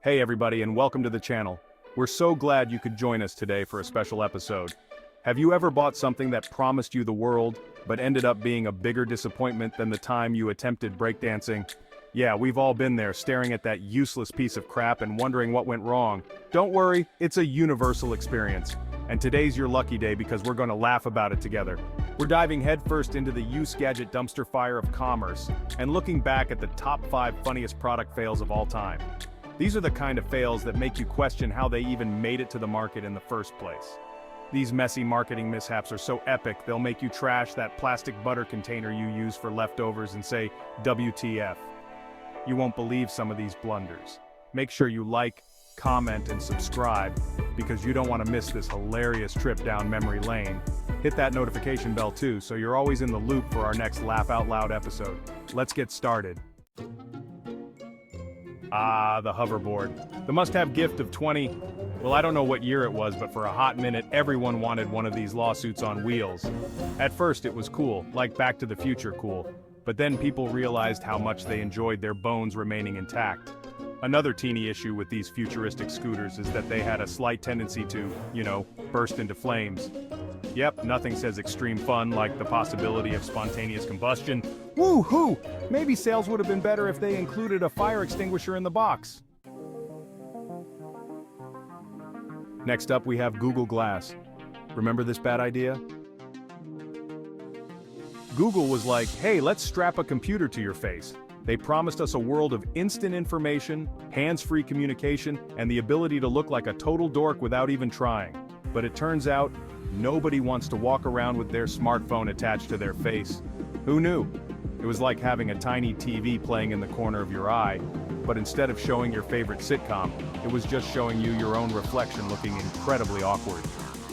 Hey everybody and welcome to the channel. We're so glad you could join us today for a special episode. Have you ever bought something that promised you the world, but ended up being a bigger disappointment than the time you attempted breakdancing? Yeah, we've all been there staring at that useless piece of crap and wondering what went wrong. Don't worry, it's a universal experience. And today's your lucky day because we're going to laugh about it together. We're diving headfirst into the use gadget dumpster fire of commerce, and looking back at the top 5 funniest product fails of all time. These are the kind of fails that make you question how they even made it to the market in the first place. These messy marketing mishaps are so epic they'll make you trash that plastic butter container you use for leftovers and say, WTF. You won't believe some of these blunders. Make sure you like, comment, and subscribe, because you don't want to miss this hilarious trip down memory lane. Hit that notification bell too, so you're always in the loop for our next Laugh Out Loud episode. Let's get started. Ah, the hoverboard. The must-have gift of 20... Well, I don't know what year it was, but for a hot minute, everyone wanted one of these lawsuits on wheels. At first, it was cool, like Back to the Future cool. But then people realized how much they enjoyed their bones remaining intact. Another teeny issue with these futuristic scooters is that they had a slight tendency to, burst into flames. Yep, nothing says extreme fun like the possibility of spontaneous combustion. Woo-hoo! Maybe sales would have been better if they included a fire extinguisher in the box. Next up, we have Google Glass. Remember this bad idea? Google was like, hey, let's strap a computer to your face. They promised us a world of instant information, hands-free communication, and the ability to look like a total dork without even trying. But it turns out, nobody wants to walk around with their smartphone attached to their face. Who knew? It was like having a tiny TV playing in the corner of your eye, but instead of showing your favorite sitcom, it was just showing you your own reflection looking incredibly awkward.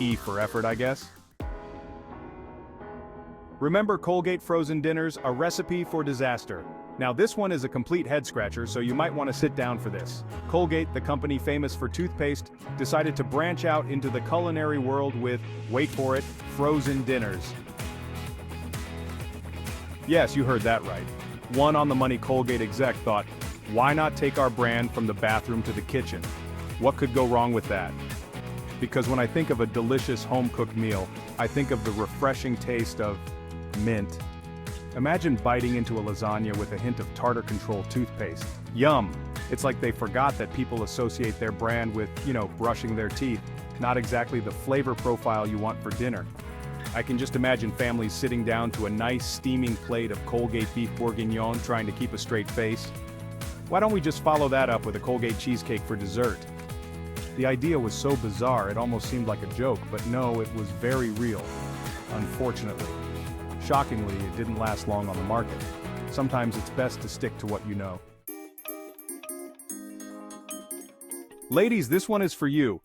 E for effort, I guess? Remember Colgate frozen dinners, a recipe for disaster. Now this one is a complete head-scratcher, so you might want to sit down for this. Colgate, the company famous for toothpaste, decided to branch out into the culinary world with, wait for it, frozen dinners. Yes, you heard that right. One on-the-money Colgate exec thought, why not take our brand from the bathroom to the kitchen? What could go wrong with that? Because when I think of a delicious home-cooked meal, I think of the refreshing taste of mint. Imagine biting into a lasagna with a hint of tartar control toothpaste. Yum! It's like they forgot that people associate their brand with, brushing their teeth, not exactly the flavor profile you want for dinner. I can just imagine families sitting down to a nice steaming plate of Colgate beef bourguignon trying to keep a straight face. Why don't we just follow that up with a Colgate cheesecake for dessert? The idea was so bizarre it almost seemed like a joke, but no, it was very real. Unfortunately. Shockingly, it didn't last long on the market. Sometimes it's best to stick to what you know. Ladies, this one is for you.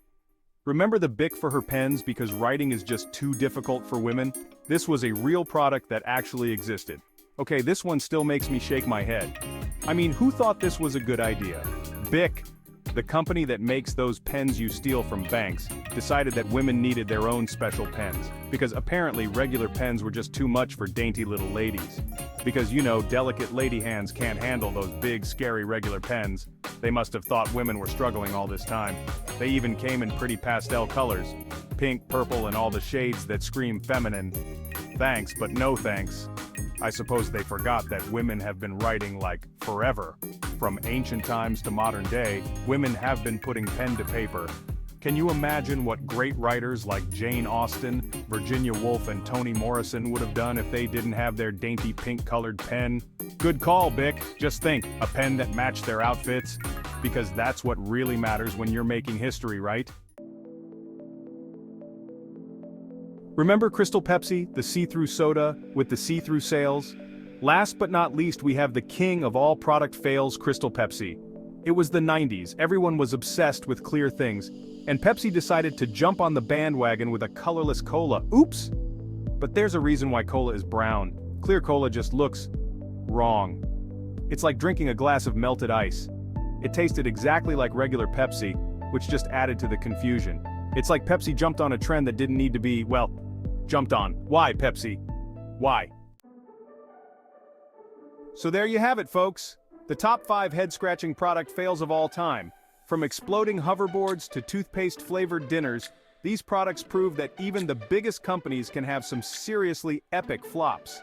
Remember the Bic for her pens because writing is just too difficult for women? This was a real product that actually existed. Okay, this one still makes me shake my head. I mean, who thought this was a good idea? Bic, the company that makes those pens you steal from banks, decided that women needed their own special pens, because apparently regular pens were just too much for dainty little ladies. Because delicate lady hands can't handle those big, scary regular pens. They must have thought women were struggling all this time. They even came in pretty pastel colors. Pink, purple, and all the shades that scream feminine. Thanks, but no thanks. I suppose they forgot that women have been writing like forever. From ancient times to modern day, women have been putting pen to paper. Can you imagine what great writers like Jane Austen, Virginia Woolf, and Toni Morrison would have done if they didn't have their dainty pink-colored pen? Good call, Bic. Just think, a pen that matched their outfits. Because that's what really matters when you're making history, right? Remember Crystal Pepsi, the see-through soda with the see-through sails? Last but not least, we have the king of all product fails, Crystal Pepsi. It was the 90s, everyone was obsessed with clear things, and Pepsi decided to jump on the bandwagon with a colorless cola. Oops! But there's a reason why cola is brown. Clear cola just looks wrong. It's like drinking a glass of melted ice. It tasted exactly like regular Pepsi, which just added to the confusion. It's like Pepsi jumped on a trend that didn't need to be, jumped on. Why, Pepsi? Why? So there you have it, folks. The top 5 head-scratching product fails of all time. From exploding hoverboards to toothpaste-flavored dinners, these products prove that even the biggest companies can have some seriously epic flops.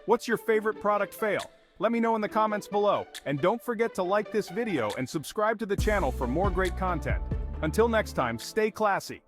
What's your favorite product fail? Let me know in the comments below, and don't forget to like this video and subscribe to the channel for more great content. Until next time, stay classy.